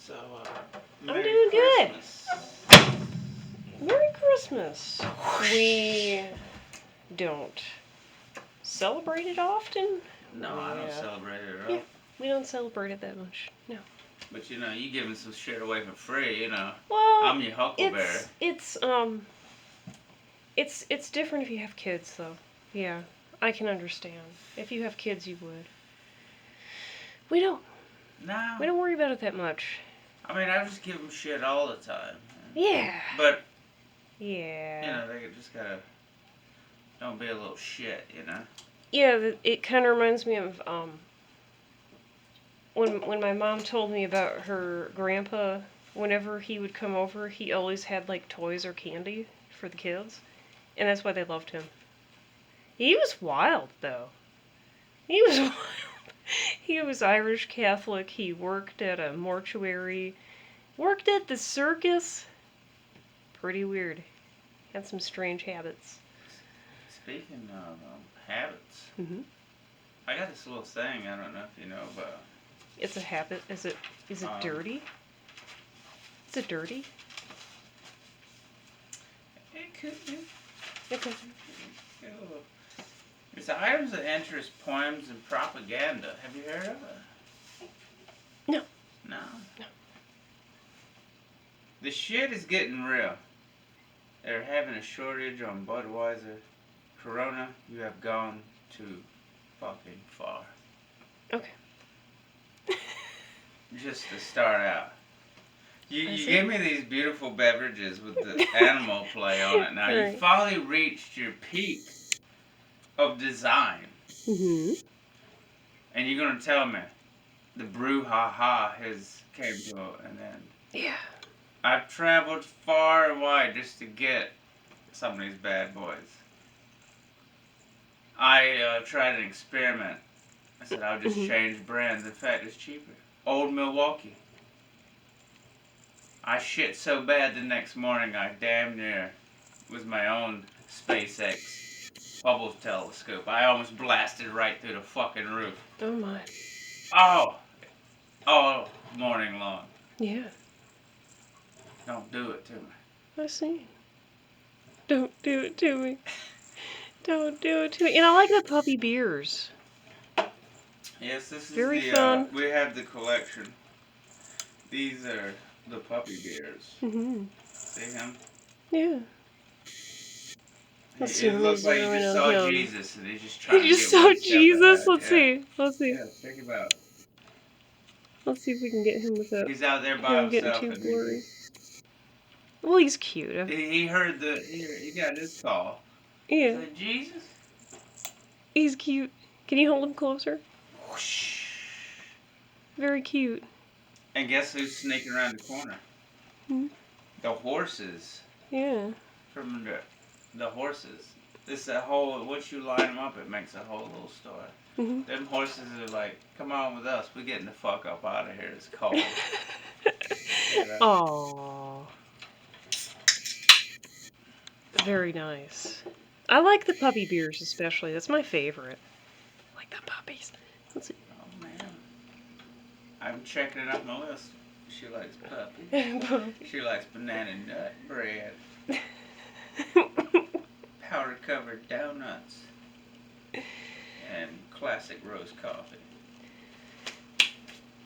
So, I'm doing good. Merry Christmas. We don't celebrate it often. No, I don't celebrate it at all. Yeah, we don't celebrate it that much. No. But you know, you giving some shit away for free. You know, Well, I'm your huckleberry. It's different if you have kids, though. Yeah, I can understand. If you have kids, you would. We don't. No. We don't worry about it that much. I mean, I just give them shit all the time. Yeah. But. Yeah. You know, they just gotta. Don't be a little shit, you know? Yeah, it kind of reminds me of, when my mom told me about her grandpa, whenever he would come over, he always had, like, toys or candy for the kids. And that's why they loved him. He was wild, though. He was wild. He was Irish Catholic. He worked at a mortuary. Worked at the circus. Pretty weird. Had some strange habits. Speaking of habits, I got this little thing. I don't know if you know about. It's a habit. Is it dirty? Is it dirty? It could be. It could be. It's items of interest, poems, and propaganda. Have you heard of it? No. No? No. The shit is getting real. They're having a shortage on Budweiser. Corona, you have gone too fucking far. Okay. Just to start out. You gave me these beautiful beverages with the animal play on it. Now, Right. you finally reached your peak of design. And you're going to tell me the brouhaha has came to an end. Yeah. I've traveled far and wide just to get some of these bad boys. I tried an experiment. I said I'll just change brands. In fact, it's cheaper. Old Milwaukee. I shit so bad the next morning I damn near was my own SpaceX Hubble telescope. I almost blasted right through the fucking roof. Oh my. Oh! All morning long. Yeah. Don't do it to me. I see. Don't do it to me. Don't do it to me. And I like the puppy beers. Yes, this is very fun. We have the collection. These are the puppy beers. See him? Yeah. It looks like you just saw Jesus and he's just trying to get saw one step Jesus? ahead. Let's see. Let's see. Yeah, check him out. Let's see if we can get him without He's out there by himself. Getting too blurry. Well, he's cute. He heard he got this call. Yeah. Said, Jesus? He's cute. Can you hold him closer? Whoosh. Very cute. And guess who's sneaking around the corner? The horses. Yeah. From the horses. This a whole, once you line them up, it makes a whole little story. Them horses are like, come on with us. We're getting the fuck up out of here. It's cold. Aww. Very nice. I like the puppy beers especially. That's my favorite. I like the puppies. Let's see. Oh, man. I'm checking it up my list. She likes puppies. She likes banana nut bread. Powder-covered donuts. And classic roast coffee.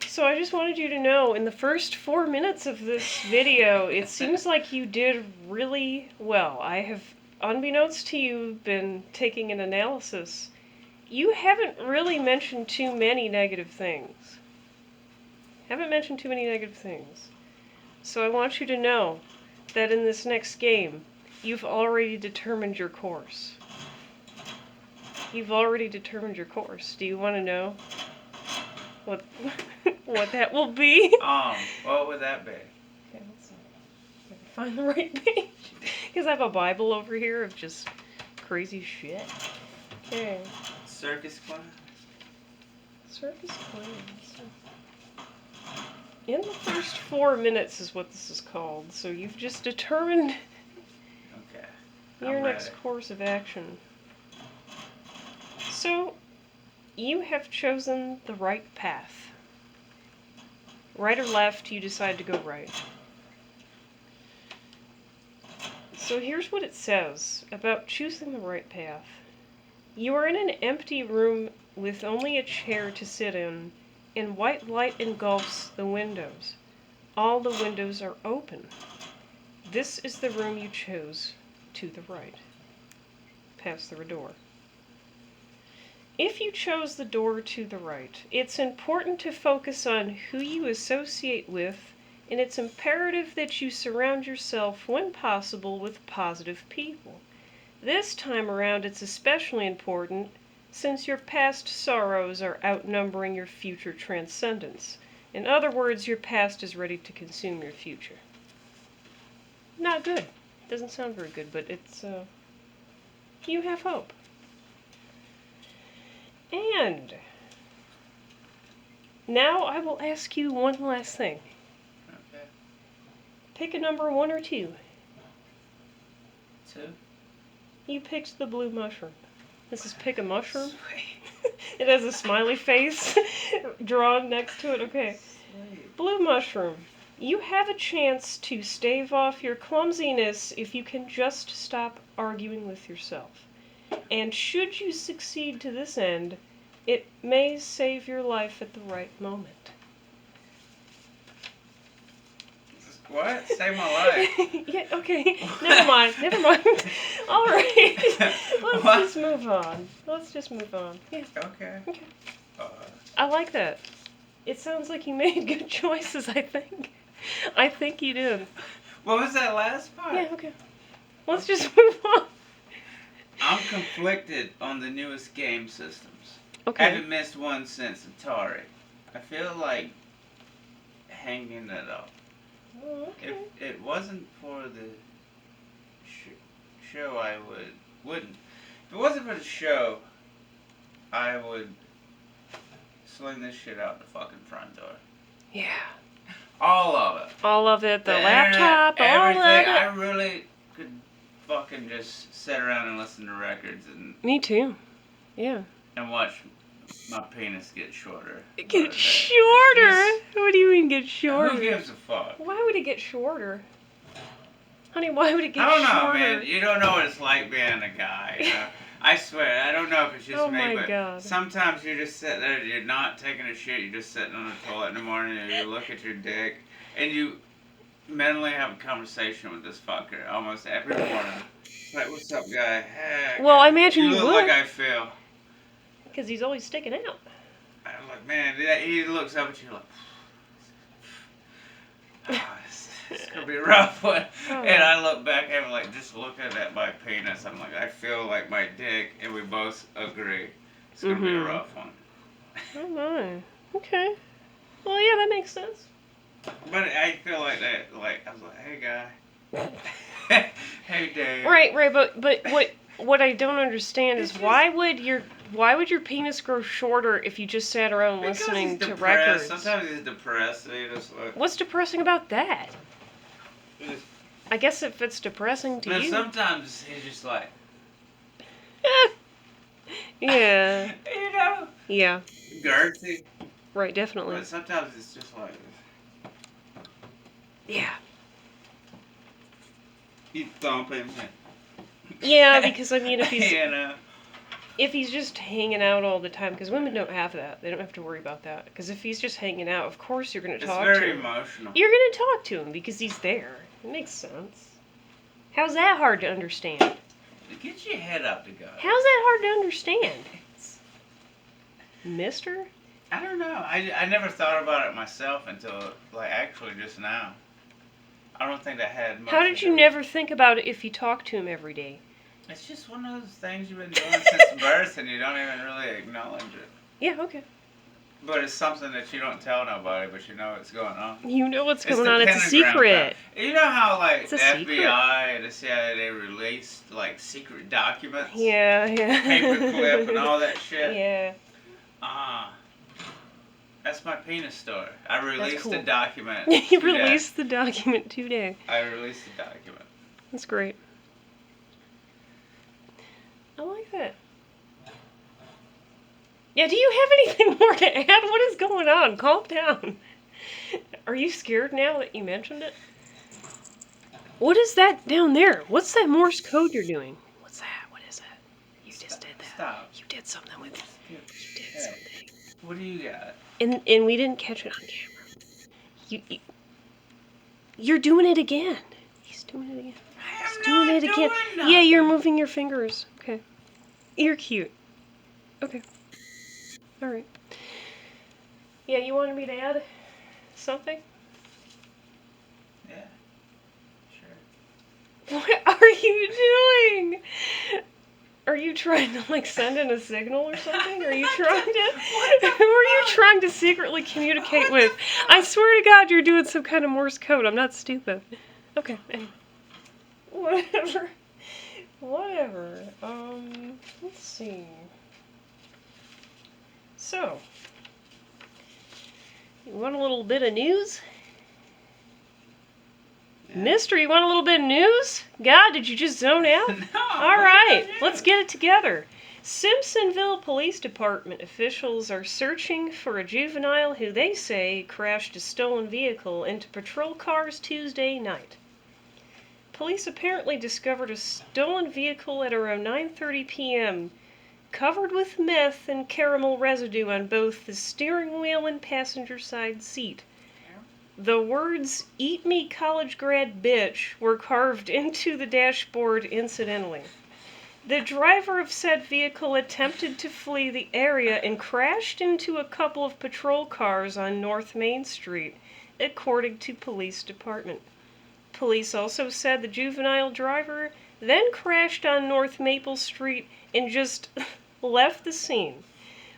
So I just wanted you to know, in the first 4 minutes of this video, it seems like you did really well. I have, unbeknownst to you, been taking an analysis. You haven't really mentioned too many negative things. Haven't mentioned too many negative things. So I want you to know that in this next game, you've already determined your course. You've already determined your course. Do you want to know what what that will be? What would that be? Okay, let's see if I can find the right page. Because I have a Bible over here of just crazy shit. Okay. Circus clown? Circus clowns. In the first 4 minutes is what this is called. So you've just determined your next course of action. So, you have chosen the right path. Right or left, you decide to go right. So here's what it says about choosing the right path. You are in an empty room with only a chair to sit in, and white light engulfs the windows. All the windows are open. This is the room you chose, to the right. Pass through a door. If you chose the door to the right, it's important to focus on who you associate with, and it's imperative that you surround yourself, when possible, with positive people. This time around, it's especially important since your past sorrows are outnumbering your future transcendence. In other words, your past is ready to consume your future. Not good. Doesn't sound very good, but it's, you have hope. And now I will ask you one last thing. Okay. Pick a number 1 or 2. 2. You picked the blue mushroom. This is pick a mushroom. Sweet. It has a smiley face drawn next to it. Okay. Sweet. Blue mushroom. You have a chance to stave off your clumsiness if you can just stop arguing with yourself. And should you succeed to this end, it may save your life at the right moment. What? Save my life? Yeah, okay. Never mind. All right. Let's just move on. Yeah. Okay. Okay. I like that. It sounds like you made good choices, I think. I think you did. What was that last part? Yeah, okay. Let's just move on. I'm conflicted on the newest game systems. Okay. I haven't missed one since Atari. I feel like hanging it up. Oh, okay. If it wasn't for the show, I wouldn't. If it wasn't for the show, I would sling this shit out the fucking front door. Yeah. All of it. All of it, the internet, laptop, all of everything. it. I really could fucking just sit around and listen to records and Me too. Yeah. and watch my penis get shorter. Get shorter? What do you mean get shorter? Who gives a fuck? Why would it get shorter? Honey, why would it get I don't shorter? know, man. You don't know what it's like being a guy. You know? I swear, I don't know if it's just Oh me, my but God. sometimes you just sit there, you're not taking a shit, you're just sitting on the toilet in the morning and you look at your dick and you mentally have a conversation with this fucker almost every morning. Like, what's up, guy? Hey, Well, I imagine you look would. like I feel. Because he's always sticking out. I'm like, man, he looks up at you like, oh, it's gonna be a rough one. Oh. And I look back at him like, just looking at my penis, I'm like, I feel like my dick, and we both agree it's gonna be a rough one. Oh my. Okay. Well, yeah, that makes sense. But I feel like that, like, I was like, hey, guy. Hey, Dave. Right, but what I don't understand is why would your penis grow shorter if you just sat around Because listening he's to depressed. records? Sometimes he's depressed, and he just like... What's depressing about that? I guess if it's depressing to And you. sometimes he's just like... Yeah. You know? Yeah. Girthy. Right, definitely. But sometimes it's just like... Yeah. You thump him. Yeah, because I mean, if he's You know? if he's just hanging out all the time, because women don't have that, they don't have to worry about that. Because if he's just hanging out, of course you're going to It's talk to very him. emotional. You're going to talk to him because he's there. It makes sense. How's that hard to understand? Get your head up to go. How's that hard to understand? Mister? I don't know. I never thought about it myself until, like, actually just now. I don't think that had much How to did do you with- never think about it if you talked to him every day? It's just one of those things you've been doing since birth and you don't even really acknowledge it. Yeah, okay. But it's something that you don't tell nobody, but you know what's going on. You know what's It's going the on. It's a pentagram secret. thing. You know how, like, It's a the secret. FBI and the CIA, they released, like, secret documents? Yeah. Paperclip and all that shit? Yeah. That's my penis story. I released cool. the document. You today. released the document today. I released the document. That's great. I like that. Yeah, do you have anything more to add? What is going on? Calm down. Are you scared now that you mentioned it? What is that down there? What's that Morse code you're doing? What's that? What is that? You just did that. Stop. You did something with it. You did something. What do you got? And we didn't catch it on camera. You're doing it again. He's doing it again. He's doing it again. Nothing. Yeah, you're moving your fingers. Okay. You're cute. Okay. All right. Yeah, you wanted me to add something? Yeah. Sure. What are you doing? Are you trying to like send in a signal or something? Are you trying to? Who are you trying to secretly communicate with? I swear to God, you're doing some kind of Morse code. I'm not stupid. Okay. Anyway. Whatever. Whatever. Let's see. So, you want a little bit of news? Yeah. Mister, you want a little bit of news? God, did you just zone out? No. All right, let's get it together. Simpsonville Police Department officials are searching for a juvenile who they say crashed a stolen vehicle into patrol cars Tuesday night. Police apparently discovered a stolen vehicle at around 9:30 p.m., covered with meth and caramel residue on both the steering wheel and passenger side seat. The words, "Eat me college grad bitch," were carved into the dashboard incidentally. The driver of said vehicle attempted to flee the area and crashed into a couple of patrol cars on North Main Street, according to police department. Police also said the juvenile driver then crashed on North Maple Street and just left the scene.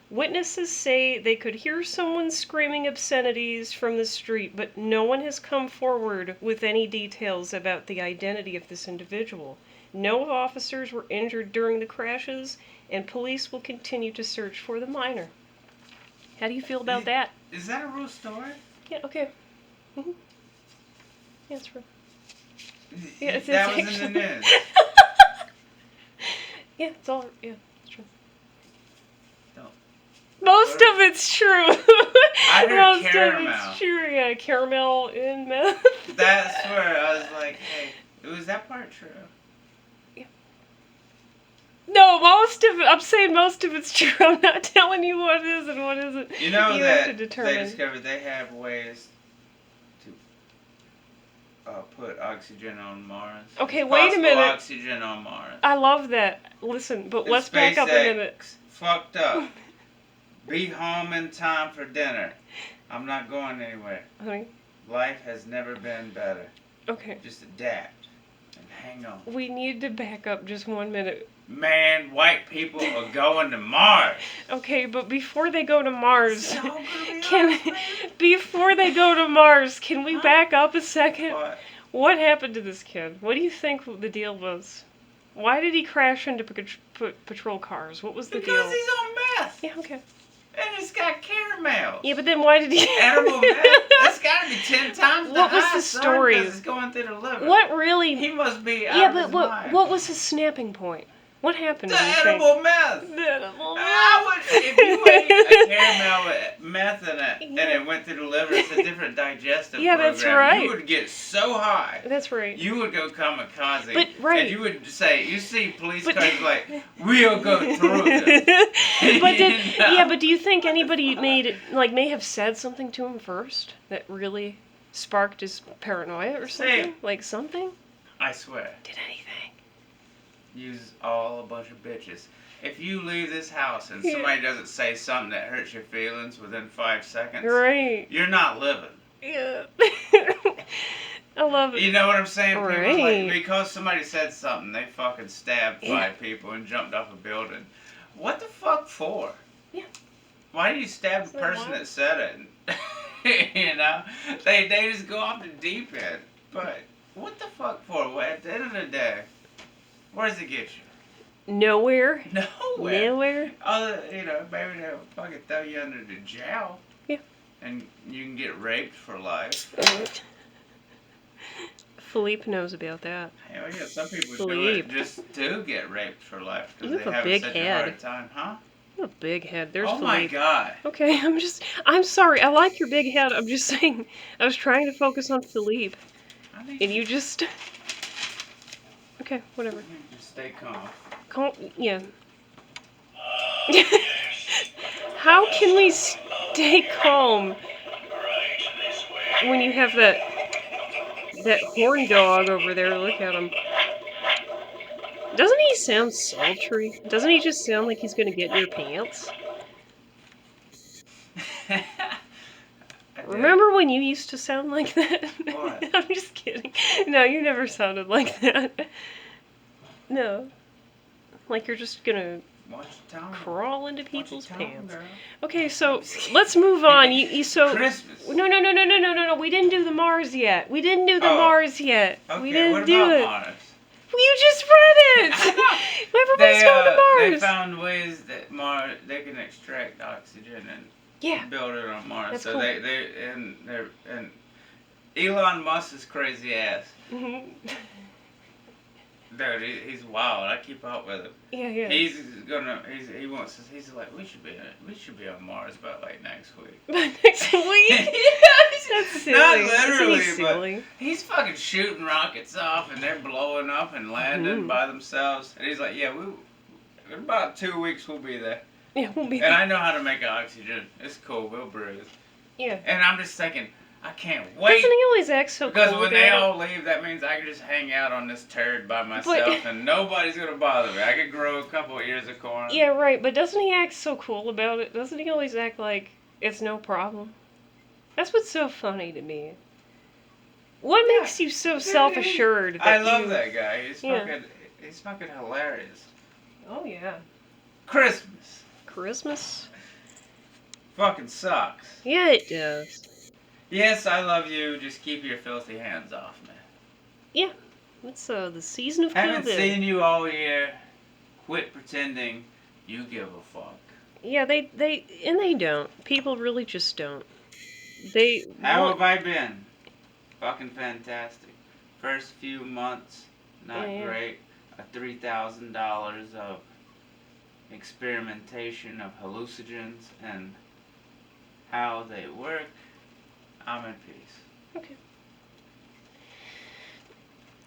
Witnesses say they could hear someone screaming obscenities from the street, but no one has come forward with any details about the identity of this individual. No officers were injured during the crashes, and police will continue to search for the minor. How do you feel about that? Is that a real story? Yeah, okay. Mm-hmm. Yeah, it's real. Yeah, it's that was actually... in the news. Yeah, it's all... Yeah, it's true. Don't. Most of it's true. I heard Most caramel. of it's true, yeah. Caramel in meth. That's where I was like, hey, was that part true? Yeah. No, most of it, I'm saying most of it's true. I'm not telling you what is and what isn't. You know you that have to determine. they discovered they have ways to put oxygen on Mars. Okay, It's wait a possible minute. Oxygen on Mars. I love that. Listen, but And let's back up a SpaceX minute. Fucked up. Be home in time for dinner. I'm not going anywhere. Honey, Life has never been better. okay. Just adapt and hang on. We need to back up just 1 minute. Man, white people are going to Mars. Okay, but before they go to Mars, So gonna be can awesome. before they go to Mars, can we Huh? back up a second? What? What happened to this kid? What do you think the deal was? Why did he crash into patrol cars? What was the Because deal? he's on meth. Yeah, okay. And it's got caramel. Yeah, but then why did he... Edible meth. That's gotta be 10 times the What was high, the son, story? 'cause it's going through the liver. What really... He must be out Yeah, of but his what mind. what was his snapping point? What happened, The do you think? edible meth. The edible If you ate a caramel with meth in it and it went through the liver, it's a different digestive Yeah, program. that's right. You would get so high. That's right. You would go kamikaze. But, right. And you would say, you see police But- cars like, we'll go through them. But did, You know? yeah, but do you think anybody may have said something to him first that really sparked his paranoia or something? Say- Like something? I swear. Did anything? Use all a bunch of bitches. If you leave this house and Yeah. somebody doesn't say something that hurts your feelings within 5 seconds, Right. you're not living. Yeah. I love it. You know what I'm saying? People Right. like, because somebody said something, they fucking stabbed 5 Yeah. people and jumped off a building. What the fuck for? Yeah. Why do you stab the Isn't that person wild? that said it? You know? They just go off the deep end. But what the fuck for? Well, at the end of the day, where does it get you? Nowhere. Nowhere. Nowhere. Other, maybe they'll fucking throw you under the jail. Yeah. And you can get raped for life. Philippe knows about that. Hell yeah, some people do Philippe. it just to get raped for life You because have they a have big such head. a hard time, huh? You have a big head. There's Oh my Philippe. god. Okay, I'm sorry. I like your big head. I'm just saying. I was trying to focus on Philippe, I need and you you just. Okay, whatever. to stay calm. Yeah. How can we stay calm when you have that horn dog over there? Look at him. Doesn't he sound sultry? Doesn't he just sound like he's gonna get in your pants? Remember when you used to sound like that? What? I'm just kidding. No, you never sounded like that. No. Like you're just gonna Watch your tongue. crawl into Watch your people's tongue, pants. girl. Okay, so let's move on. You so Christmas. No. We didn't do the Mars yet. We didn't do the Oh. Mars yet. Okay, We didn't what do about it. Mars? Well, you just read it. Everybody's going to They Mars. found ways that Mars they can extract oxygen and Yeah. build it on Mars. That's so cool. and Elon Musk's crazy ass. Mhm. Dude, he's wild. I keep up with him. Yeah. He wants us. He's like, we should be on Mars by like next week. Next week. That's silly. Not literally, Isn't he silly? but he's fucking shooting rockets off and they're blowing up and landing by themselves. And he's like, yeah, in about 2 weeks we'll be there. Yeah, we'll be. And I know how to make oxygen. It's cool. We'll breathe. Yeah. And I'm just thinking, I can't wait. Doesn't he always act so Because cool when about they it? all leave, that means I can just hang out on this turd by myself and nobody's going to bother me. I could grow a couple of ears of corn. Yeah, right, but doesn't he act so cool about it? Doesn't he always act like it's no problem? That's what's so funny to me. What makes you so self-assured? I love that guy. He's Yeah. fucking hilarious. Oh, yeah. Christmas Christmas? fucking sucks. Yeah, it does. Yes, I love you. Just keep your filthy hands off me. Yeah. It's the season of Haven't COVID. seen you all year. Quit pretending you give a fuck. Yeah, they don't. People really just don't. How have I been? Fucking fantastic. First few months, not Yeah. great. $3,000 of experimentation of hallucinogens and how they work. I'm in peace. Okay.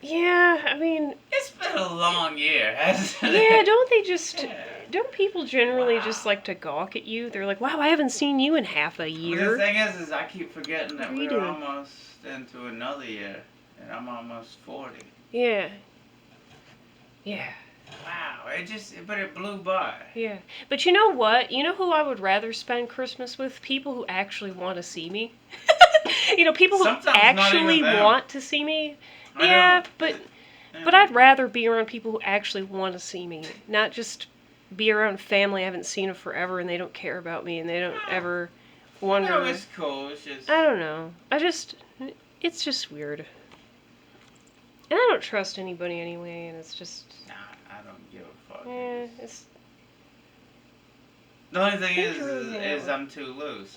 Yeah, I mean, It's been a long year, hasn't it? yeah, don't they just... Yeah. Don't people generally just like to gawk at you? They're like, wow, I haven't seen you in half a Well, year. the thing is I keep forgetting that What are you we're doing? almost into another year, and I'm almost 40. Yeah. Yeah. Wow, but it blew by. Yeah. But you know what? You know who I would rather spend Christmas with? People who actually want to see me. People who Sometimes not actually even them. want to see me. I Yeah, don't- but I'd rather be around people who actually want to see me, not just be around family I haven't seen in forever and they don't care about me and they don't ever wonder. No, it's cool. It's just. I don't know. It's just weird. And I don't trust anybody anyway, and it's just, Nah, I don't give a fuck. it's, The only thing It's really is hard. I'm too loose.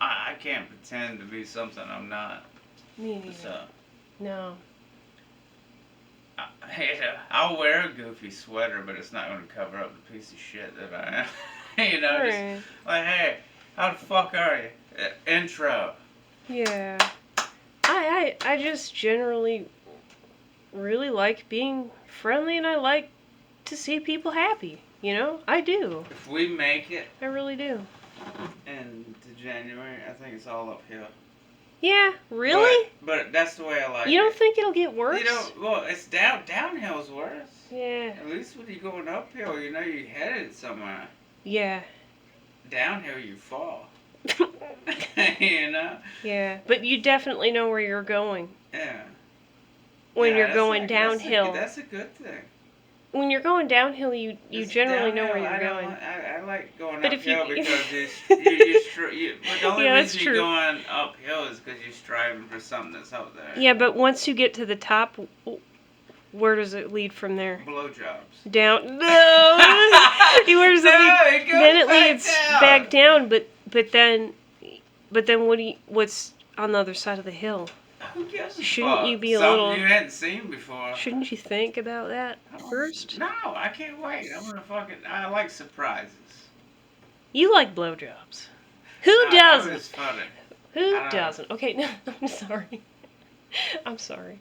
I can't pretend to be something I'm not. me neither. So No. I'll wear a goofy sweater, but it's not going to cover up the piece of shit that I am. Just Right. like, hey, how the fuck are you? Intro. Yeah. I just generally really like being friendly and I like to see people happy. I do. If we make it I really do. into January, I think it's all uphill. Yeah, really? But that's the way I like it. You don't think it'll get worse? Well, it's downhill's worse. Yeah. At least when you're going uphill, you're headed somewhere. Yeah. Downhill, you fall. Yeah, but you definitely know where you're going Yeah. when Yeah, you're that's going a- downhill. That's a good thing. When you're going downhill, you It's generally know where downhill, you're going. I like going But if you- uphill because but the only Yeah, that's reason true. you're going uphill is because you're striving for something that's up there. Yeah, but once you get to the top, where does it lead from there? Blowjobs. Down. No. Where does it lead? it goes Then it back leads down. back down. But then what's on the other side of the hill? Who gives a Shouldn't fuck? you be a Something little- you hadn't seen before. Shouldn't you think about that Oh, first? No, I can't wait. I'm gonna fucking. I like surprises. You like blowjobs. Who That doesn't? was funny. Who I don't- doesn't? Okay, no, I'm sorry. I'm sorry.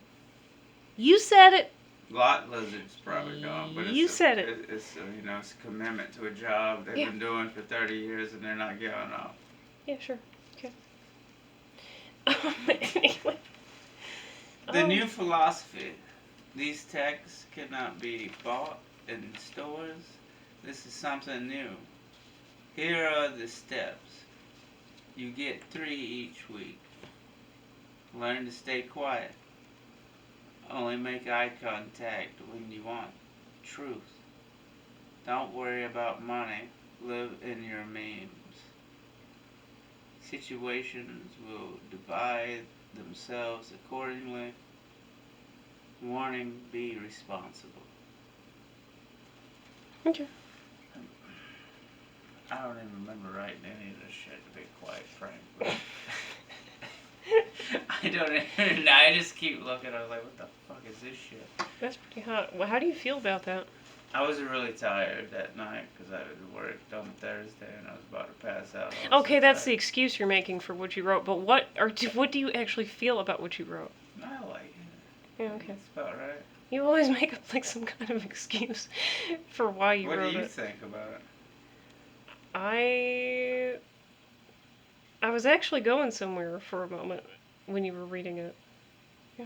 You said it. Lot lizards probably don't, but You said it. It's you know, it's a commitment to a job they've Yeah. been doing for 30 years and they're not giving up. Yeah, sure. Okay. Anyway. The new philosophy: these texts cannot be bought in stores. This is something new. Here are the steps. You get 3 each week. Learn to stay quiet. Only make eye contact when you want truth. Don't worry about money. Live in your means. Situations will divide themselves accordingly. Warning, be responsible. Okay. I don't even remember writing any of this shit, to be quite frank. But I don't even, I just keep looking, I was like, what the fuck is this shit? That's pretty hot. Well, how do you feel about that? I was really tired that night because I had worked on Thursday and I was about to pass out. Okay, that's the excuse you're making for what you wrote. But what do you actually feel about what you wrote? I like it. Yeah, okay. That's about right. You always make up like some kind of excuse for why you What wrote do you it. think about it? I was actually going somewhere for a moment when you were reading it. Yeah.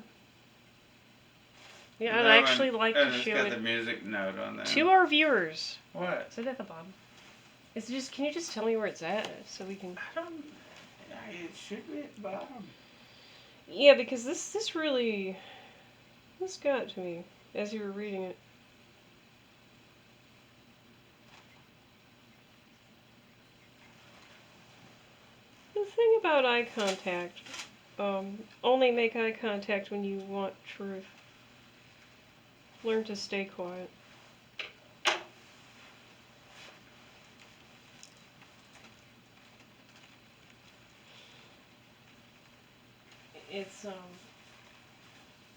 Yeah, I'd actually like to it's show got it the music note on there. to our viewers. What? Is it at the bottom? Can you just tell me where it's at so we can... I don't... It should be at the bottom. Yeah, because this really... This got to me as you were reading it. The thing about eye contact, only make eye contact when you want truth. Learn to stay quiet.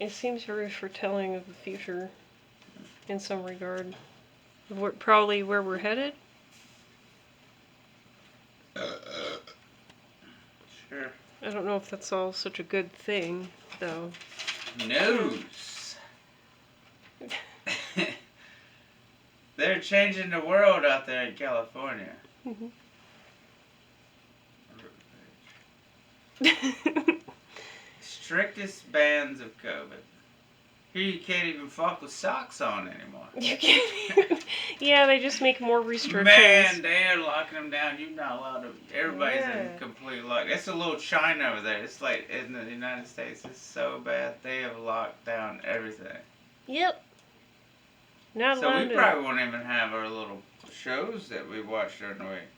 It seems very foretelling of the future in some regard. Probably where we're headed. Sure. I don't know if that's all such a good thing, though. News. They're changing the world out there in California. Mhm. Strictest bans of COVID. Here you can't even fuck with socks on anymore. You can't. Yeah, they just make more restrictions. Man, they're locking them down. You're not allowed to. Everybody's Yeah. in complete lock. It's a little China over there. It's like in the United States. It's so bad. They have locked down everything. Yep. Not So allowed we to. probably won't even have our little shows that we watch during the week.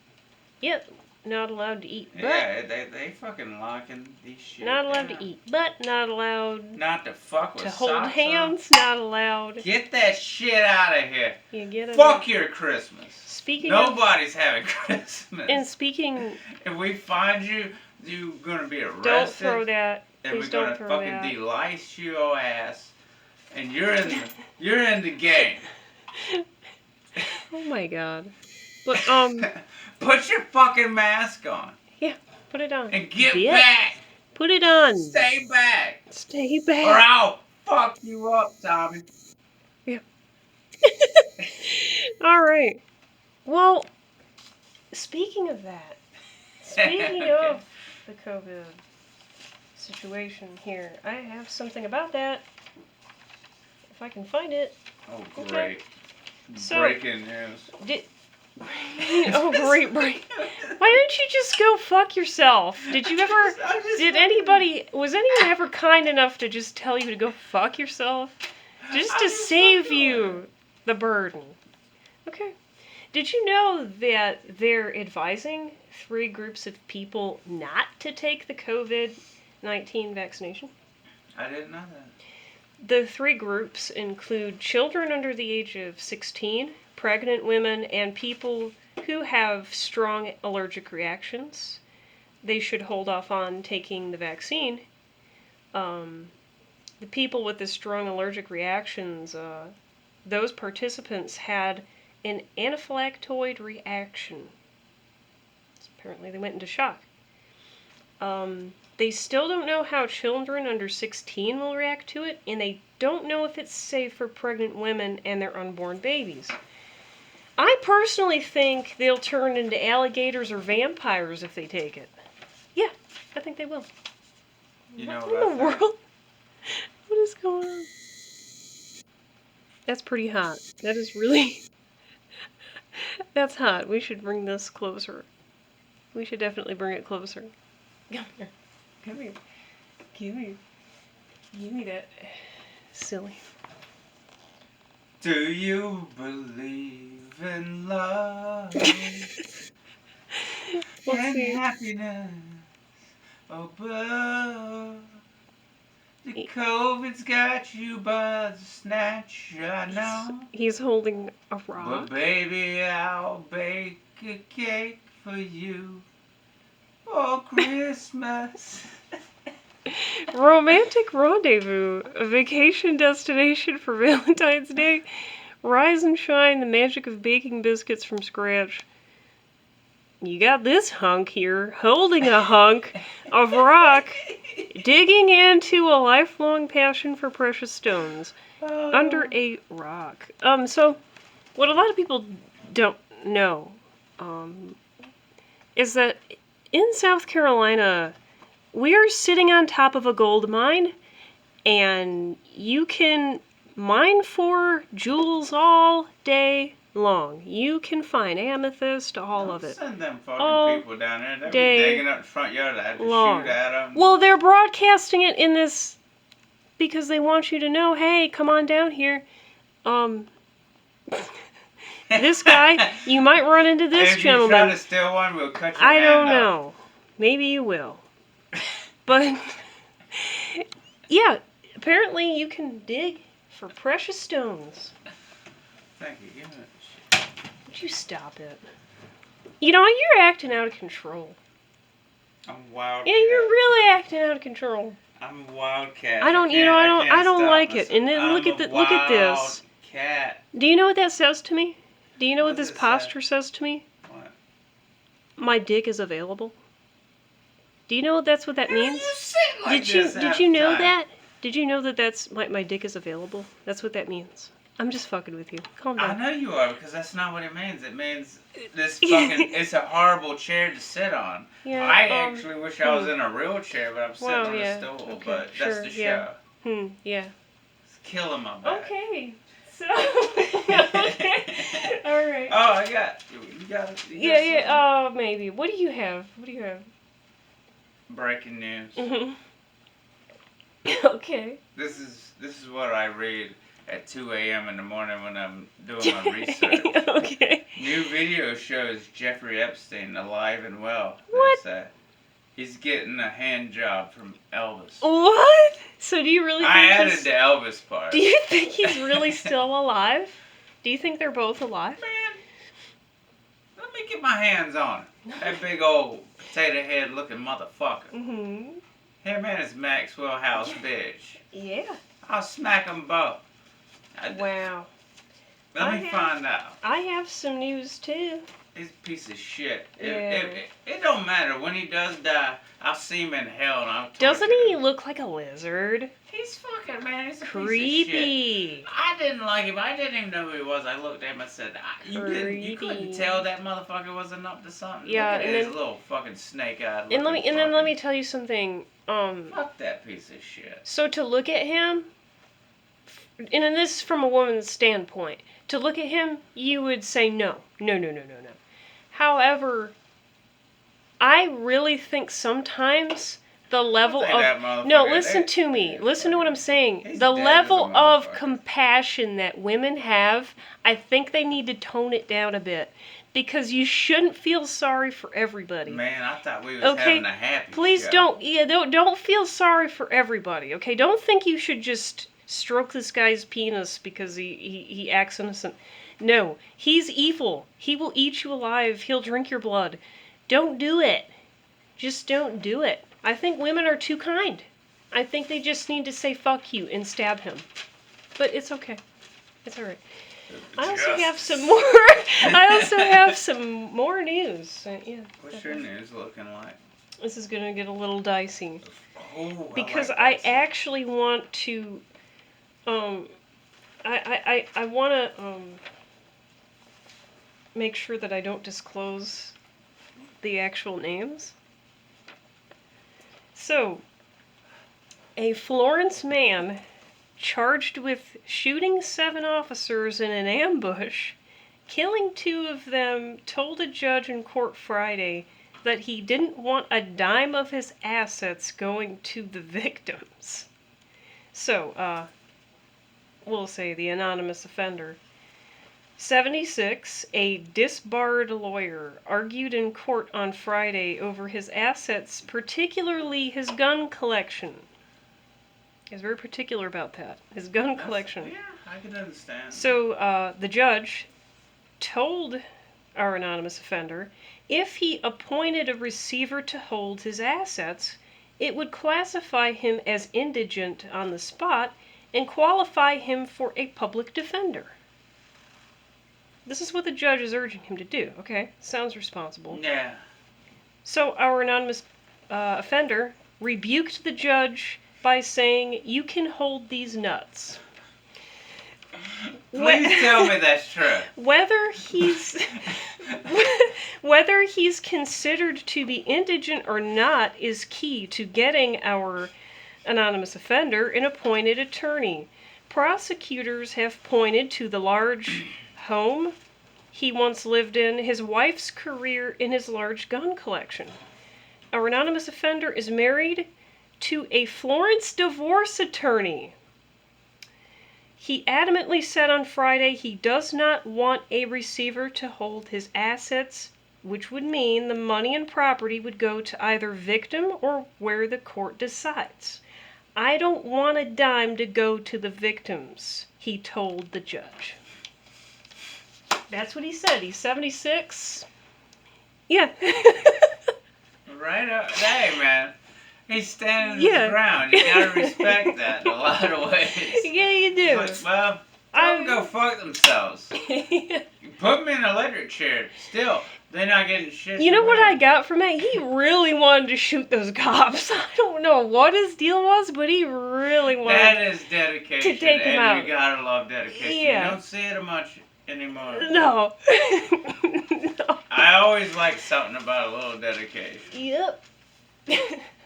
Yep. Not allowed to eat. But Yeah, they fucking locking these shit not allowed down. to eat. But not allowed Not to fuck with to hold socks hands. on. Not allowed. Get that shit out of here. You get it. Fuck your Christmas. Speaking of. Nobody's having Christmas. And speaking. If we find you, you're gonna be arrested. Don't throw that. And Please we're gonna don't throw fucking that. delice your ass. And you're in the game. Oh my god. But Put your fucking mask on. put it on. And get Bitch. back. Put it on. Stay back. Stay Or back. I'll fuck you up, Tommy. All right. Well, speaking of that, speaking Okay. of the COVID situation here, I have something about that. If I can find it. Oh, Okay. great. So- Breaking news. Oh, great break. Why didn't you just go fuck yourself? Did you ever? Was anyone ever kind enough to just tell you to go fuck yourself? Just to save you the burden. Okay. Did you know that they're advising 3 groups of people not to take the COVID-19 vaccination? I didn't know that. The 3 groups include children under the age of 16, pregnant women, and people who have strong allergic reactions. They should hold off on taking the vaccine. the people with the strong allergic reactions, those participants had an anaphylactoid reaction. Apparently, they went into shock. They still don't know how children under 16 will react to it, and they don't know if it's safe for pregnant women and their unborn babies. I personally think they'll turn into alligators or vampires if they take it. Yeah, I think they will. You know what in the world? What is going on? That's pretty hot. That is really... That's hot. We should bring this closer. We should definitely bring it closer. Come here. Come here. Give me that. Silly. Do you believe in love and happiness above? The COVID's got you by the snatch, I know. He's holding a rock. But baby, I'll bake a cake for you for Christmas. Romantic rendezvous, a vacation destination for Valentine's Day. Rise and shine, the magic of baking biscuits from scratch. You got this hunk here, holding a hunk of rock, digging into a lifelong passion for precious stones under a rock. So, what a lot of people don't know, is that in South Carolina, we are sitting on top of a gold mine, and you can mine for jewels all day long. You can find amethyst, all of it. Send them fucking all people down there. They'll day be digging up the front yard. I have to long. shoot at them. Well, they're broadcasting it in this because they want you to know, hey, come on down here. This guy, you might run into this gentleman. If you try to steal one, we'll cut your I hand don't off. know. Maybe you will. But, yeah, apparently you can dig for precious stones. Thank you. Give me that shit. Would you stop it? You know, you're acting out of control. I'm a wildcat. Yeah, you're really acting out of control. I'm a wildcat. I don't like it. And then look at this. Cat. Do you know what that says to me? Do you know what What this does it posture says to me? What? My dick is available. Do you know that's what that means? You sit like Did you know that? Did you know that that's my dick is available? That's what that means. I'm just fucking with you. Calm down. I know you are, because that's not what it means. It means this fucking, it's a horrible chair to sit on. Yeah, I actually wish I was in a real chair, but I'm sitting on yeah. a stool. Okay, But that's the show. Yeah. Yeah. It's killing my back. Okay. So. Okay. All right. Oh, I got. You got it. Yeah. Maybe. What do you have? Breaking news. Mhm. Okay. This is what I read at 2 a.m. in the morning when I'm doing my research. Okay. New video shows Jeffrey Epstein alive and well. What? They say. He's getting a hand job from Elvis. What? So do you really think I added the Elvis part. Do you think he's really still alive? Do you think they're both alive? Man, let me get my hands on it. That big old potato head looking motherfucker. Mm-hmm. Him and his Maxwell House bitch. Yeah. I'll smack them both. Wow. Let me find out. I have some news too. He's a piece of shit. Yeah. It don't matter. When he does die, I'll see him in hell and I'll torture Doesn't he him. look like a lizard? He's fucking, man. He's a Creepy. piece of shit. I didn't like him. I didn't even know who he was. I looked at him and said, you couldn't tell that motherfucker wasn't up to something? Yeah, Look at and his then, little fucking snake-eyed and let looking me tell you something. Fuck that piece of shit. So to look at him, and this is from a woman's standpoint, to look at him, you would say no. However, I really think sometimes the level of... No, listen to me. Listen to what I'm saying. The level of compassion that women have, I think they need to tone it down a bit. Because you shouldn't feel sorry for everybody. Man, I thought we was having a happy Please show. don't feel sorry for everybody, okay? Don't think you should just stroke this guy's penis because he acts innocent. No, he's evil. He will eat you alive. He'll drink your blood. Don't do it. Just don't do it. I think women are too kind. I think they just need to say fuck you and stab him. But it's okay. It's alright. I also have some more. I also have some more news. Yeah. What's your news looking like? This is gonna get a little dicey. Oh, Because I like actually want to. I want to make sure that I don't disclose the actual names. So, a Florence man charged with shooting 7 officers in an ambush, killing 2 of them, told a judge in court Friday that he didn't want a dime of his assets going to the victims. So, we'll say the anonymous offender. 76, a disbarred lawyer, argued in court on Friday over his assets, particularly his gun collection. He was very particular about that. His gun collection. Yeah, I can understand. So, the judge told our anonymous offender if he appointed a receiver to hold his assets, it would classify him as indigent on the spot and qualify him for a public defender. This is what the judge is urging him to do, okay? Sounds responsible. Yeah. So our anonymous offender rebuked the judge by saying, "You can hold these nuts." Please tell me that's true. Whether he's considered to be indigent or not is key to getting our anonymous offender an appointed attorney. Prosecutors have pointed to the large home he once lived in, his wife's career, and his large gun collection. Our anonymous offender is married to a Florence divorce attorney. He adamantly said on Friday he does not want a receiver to hold his assets, which would mean the money and property would go to either victim or where the court decides. "I don't want a dime to go to the victims," he told the judge. That's what he said. He's 76. Yeah. Right up. Hey, man. He's standing his ground. You gotta respect that in a lot of ways. Yeah, you do. But, well, tell them to go fuck themselves. Yeah. You put them in an electric chair. Still, they're not getting shit. You know what I got from it? He really wanted to shoot those cops. I don't know what his deal was, but he really wanted that is dedication. to take them out. You gotta love dedication. Yeah. You don't see it much anymore. No. No. I always like something about a little dedication. Yep.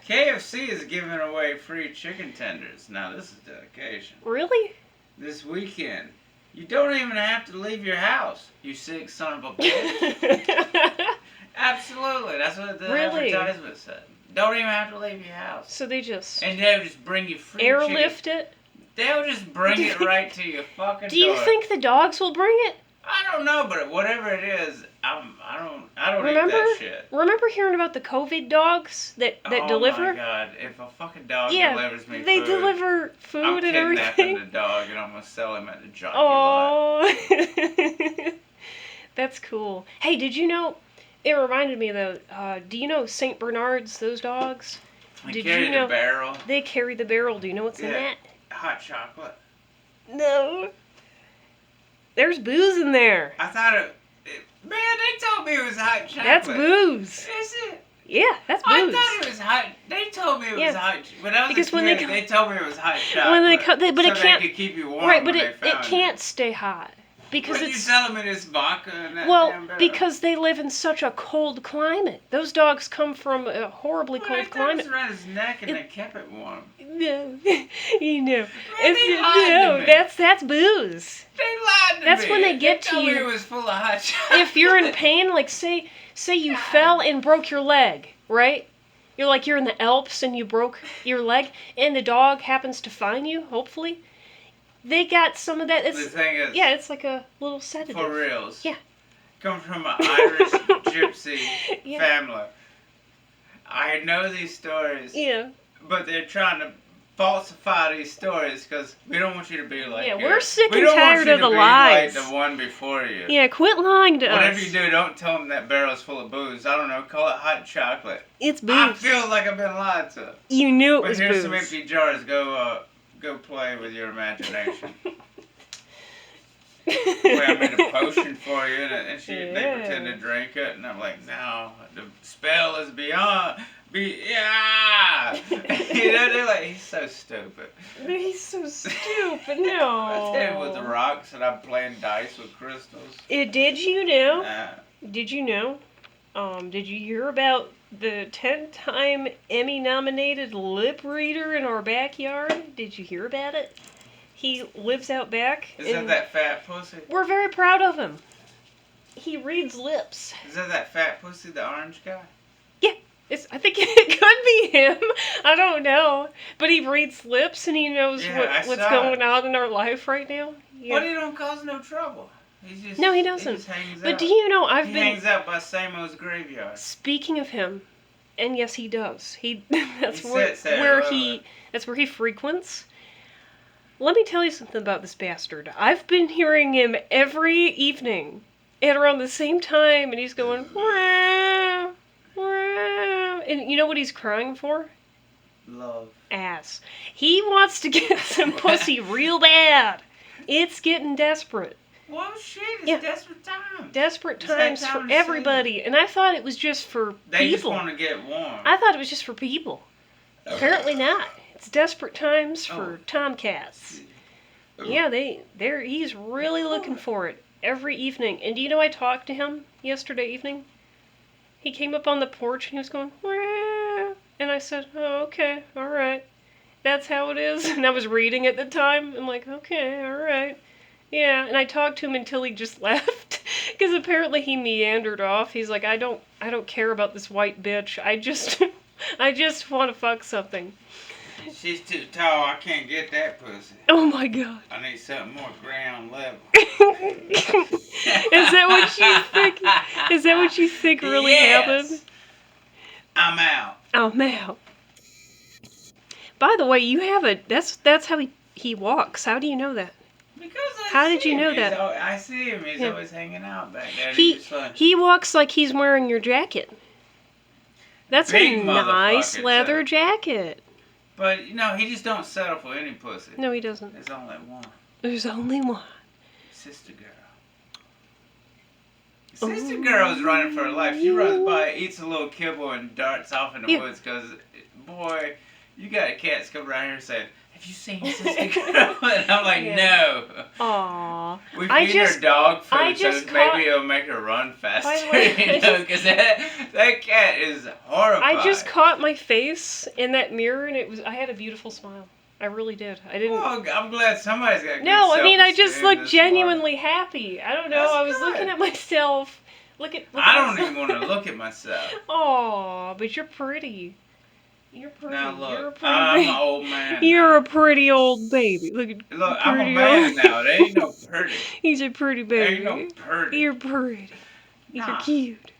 KFC is giving away free chicken tenders. Now this is dedication. Really? This weekend. You don't even have to leave your house, you sick son of a bitch. Absolutely. That's what the advertisement said. Don't even have to leave your house. So they just... And they'll just bring you free airlift chicken. It? They'll just bring it right to your fucking door. Do you think the dogs will bring it? I don't know, but whatever it is, I don't eat that shit. Remember hearing about the COVID dogs that deliver? Oh my god! If a fucking dog delivers me they food, deliver food and everything. I'm kidnapping the dog and I'm gonna sell him at the jockey lot. That's cool. Hey, did you know? It reminded me though. Do you know Saint Bernards? Those dogs. They carry the barrel. They carry the barrel. Do you know what's in that? Hot chocolate. No. There's booze in there. I thought man, they told me it was hot chocolate. That's booze. Is it? Yeah, that's booze. I thought it was hot. They told me it was hot. When I was because a kid, they told me it was hot chocolate. When they but it can't. They could keep you warm. Right, but it can't stay hot. Because you telling me this vodka and that damn barrel? Because they live in such a cold climate. Those dogs come from a horribly cold climate. It was around his neck and they kept it warm. No, you know. Man, that's booze. They lied to me. That's when they get to you. Me it was full of hot chocolate. If you're in pain, like say you fell and broke your leg, right? You're in the Alps and you broke your leg, and the dog happens to find you. Hopefully. They got some of that. The thing is, it's like a little sedative. For reals. Yeah. Come from an Irish gypsy family. I know these stories. Yeah. But they're trying to falsify these stories because we don't want you to be like. Yeah, we're sick we and don't tired want you of to the be lies. Like the one before you. Yeah, quit lying to us. Whatever you do, don't tell them that barrel's full of booze. I don't know. Call it hot chocolate. It's booze. I feel like I've been lied to. You knew it but was here's booze. some empty jars. Go play with your imagination. Well, I made a potion for you, and they pretend to drink it, and I'm like, no, the spell is beyond. Yeah, they're like, he's so stupid. He's so stupid. No. I tell you, with the rocks, and I'm playing dice with crystals. Did you know? Did you know? Did you hear about the 10-time Emmy-nominated lip reader in our backyard? Did you hear about it? He lives out back. Is that fat pussy? We're very proud of him. He reads lips. Is that fat pussy, the orange guy? Yeah, I think it could be him. I don't know. But he reads lips and he knows what's going on in our life right now. Yeah. But he don't cause no trouble. No, he doesn't. He just hangs but out. Do you know He hangs out by Samo's graveyard. Speaking of him, and yes, he does. That's he where he frequents. Let me tell you something about this bastard. I've been hearing him every evening at around the same time, and he's going, wah, wah. And you know what he's crying for? Love. Ass. He wants to get some pussy real bad. It's getting desperate. Well, shit, it's desperate times. Desperate times for everybody. And I thought it was just for people. They just want to get warm. I thought it was just for people. Apparently not. It's desperate times for tomcats. Yeah, he's really looking for it every evening. And do you know I talked to him yesterday evening? He came up on the porch and he was going, wah. And I said, oh, okay, all right. That's how it is. And I was reading at the time. I'm like, okay, all right. Yeah, and I talked to him until he just left. Because apparently he meandered off. He's like, I don't care about this white bitch. I just want to fuck something. She's too tall. I can't get that pussy. Oh my god. I need something more ground level. Is that what you think? Is that what you think really happened? I'm out. I'm out. By the way, you have that's how he walks. How do you know that? Because how did you know that? I see him. He's always hanging out back there. He walks like he's wearing your jacket. That's a nice leather jacket. But, he just don't settle for any pussy. No, he doesn't. There's only one. There's only one. Sister girl. Sister girl's running for her life. She runs by, eats a little kibble, and darts off in the woods because, boy, you got cats come around here saying, have you seen Sister Girl? And I'm like, no. Aww. We feed her dog food, so maybe it'll make her run faster. Because that cat is horrified. I just caught my face in that mirror, and I had a beautiful smile. I really did. I didn't. Well, I'm glad somebody's got good No, I mean, I just self-esteem looked genuinely happy. I don't know. That's I was good. looking at myself. I don't even want to look at myself. Aw, but you're pretty. You're pretty. Now look, you're a pretty I'm baby. an old man. You're a pretty old baby. Look, I'm a man now. There ain't no pretty. He's a pretty baby. There ain't no pretty. You're pretty. You're cute.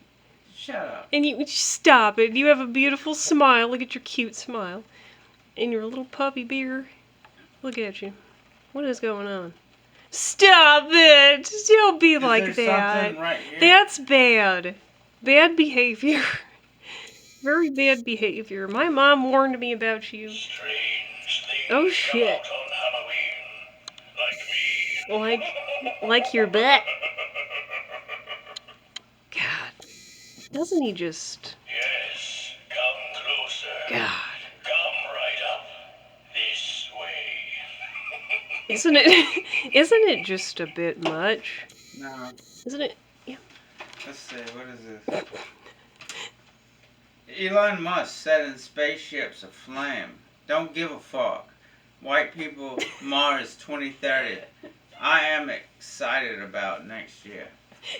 Shut up. And you stop it. You have a beautiful smile. Look at your cute smile. And your little puppy beard. Look at you. What is going on? Stop it! Don't be like that. Right here? That's bad. Bad behavior. Very bad behavior. My mom warned me about you. Oh shit. Like your butt. God. Doesn't he just... Yes, come closer. God. Come right up. This way. Isn't it just a bit much? No. Isn't it? Yeah. Let's see, what is this? Elon Musk setting spaceships aflame. Don't give a fuck. White people, Mars 2030. I am excited about next year.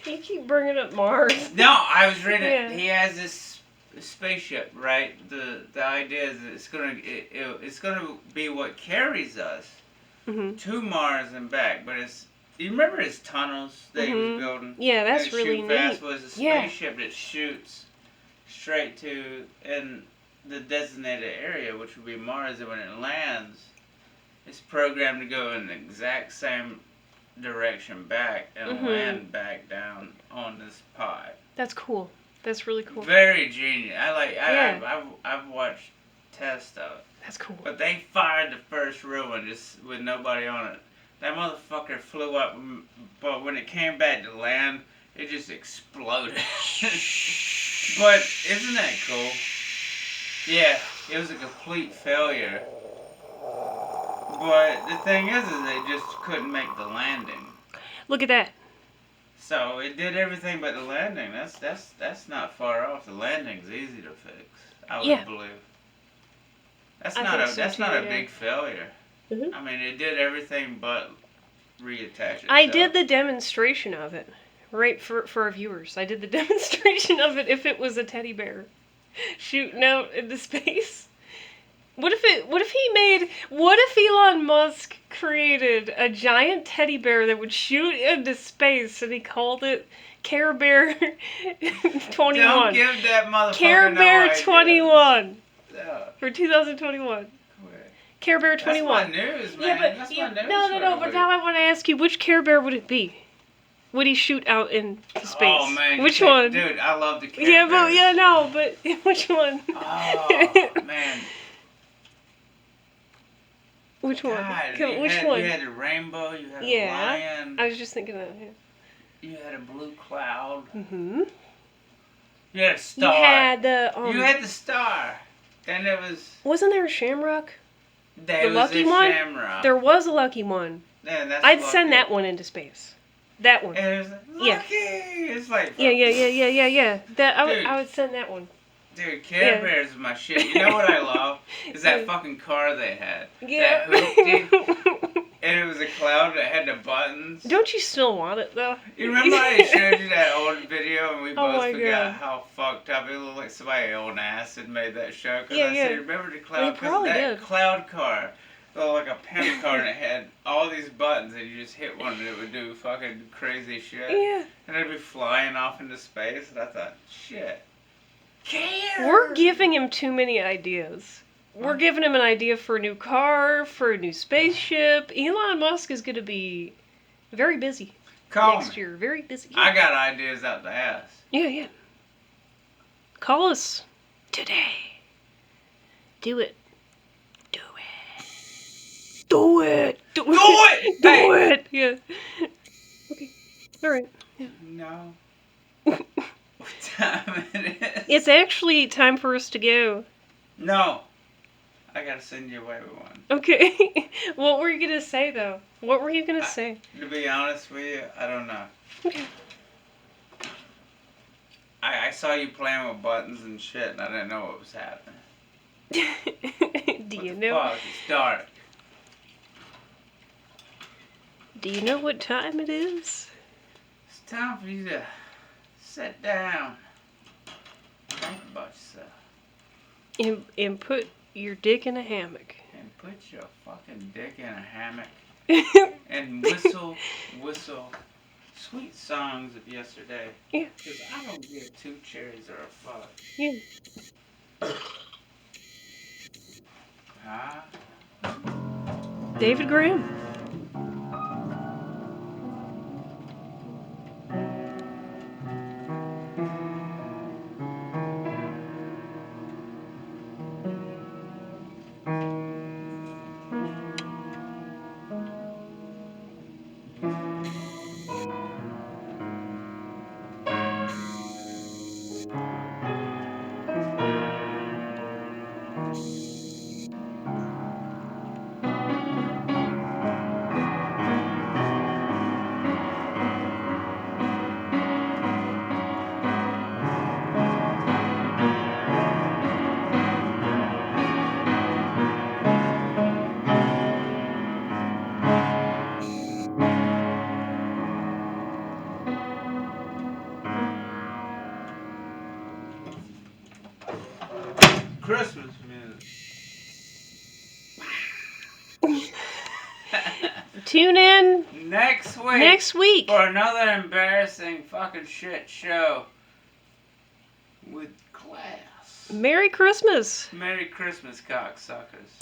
You keep bringing up Mars. No, I was reading. Yeah. He has this spaceship, right? The idea is that it's gonna be what carries us to Mars and back. But you remember his tunnels that he was building? Yeah, that's really neat. Fast was a spaceship that shoots straight to, and the designated area, which would be Mars, and when it lands, it's programmed to go in the exact same direction back and land back down on this pod. That's cool. That's really cool. Very genius. Yeah. I've watched tests of it. That's cool. But they fired the first real one just with nobody on it. That motherfucker flew up, but when it came back to land, it just exploded. But isn't that cool? Yeah, it was a complete failure. But the thing is they just couldn't make the landing. Look at that. So it did everything but the landing. That's not far off. The landing's easy to fix. I would believe. That's not a big failure. Mm-hmm. I mean, it did everything but reattach itself. I did the demonstration of it, right, for our viewers. I did the demonstration of it if it was a teddy bear shooting out into space. What if Elon Musk created a giant teddy bear that would shoot into space and he called it Care Bear 21? Don't give that motherfucker Care Bear no 21 Yeah. for 2021. Quick. Care Bear 21. That's my news, man. Yeah, but That's my news no. But now I want to ask you, which Care Bear would it be? Would he shoot out into space? Oh man, which one? Dude, I love the Care Yeah, Bears. but which one? Oh man. Which one? God, Which one? You had a rainbow. You had a lion. I was just thinking that. Yeah. You had a blue cloud. Mm-hmm. You had a star. You had the. You had the star. Then there was. Wasn't there a shamrock? There the was lucky a one? shamrock. There was a lucky one. Yeah, that's I'd lucky. send that one into space. That one. And it was like, lucky. It's like. Yeah. That I would send that one. Dude, Care Bears is my shit. You know what I love? Is that fucking car they had. Yeah. That hoopty. And it was a cloud that had the buttons. Don't you still want it though? You remember I showed you that old video and we both my forgot God. how fucked up it looked like somebody on acid made that show? Because Yeah, I yeah. said, remember the They cloud? probably that did. cloud car looked like a pen car and it had all these buttons and you just hit one and it would do fucking crazy shit. Yeah. And it'd be flying off into space and I thought, shit. Care. We're giving him too many ideas. We're giving him an idea for a new car, for a new spaceship. Elon Musk is going to be very busy Call next me. year. Very busy. I got ideas out the ass. Yeah. Call us today. Do it. Do it. Do it. Do it! Do Hey. it. Yeah. Okay. All right. Yeah. No. What time it is? It's actually time for us to go. No. I gotta send you away with one. Okay. What were you going to say, though? What were you going to say? To be honest with you, I don't know. Okay. I saw you playing with buttons and shit, and I didn't know what was happening. Do What you the know? fuck? It's dark. Do you know what time it is? It's time for you to sit down. Think about yourself. And put your dick in a hammock. And put your fucking dick in a hammock. And whistle sweet songs of yesterday. Yeah. Because I don't give two cherries or a fuck. Yeah. Huh? David Graham. Christmas music. Tune in Next week. next week. For another embarrassing fucking shit show with class. Merry Christmas! Merry Christmas, cocksuckers.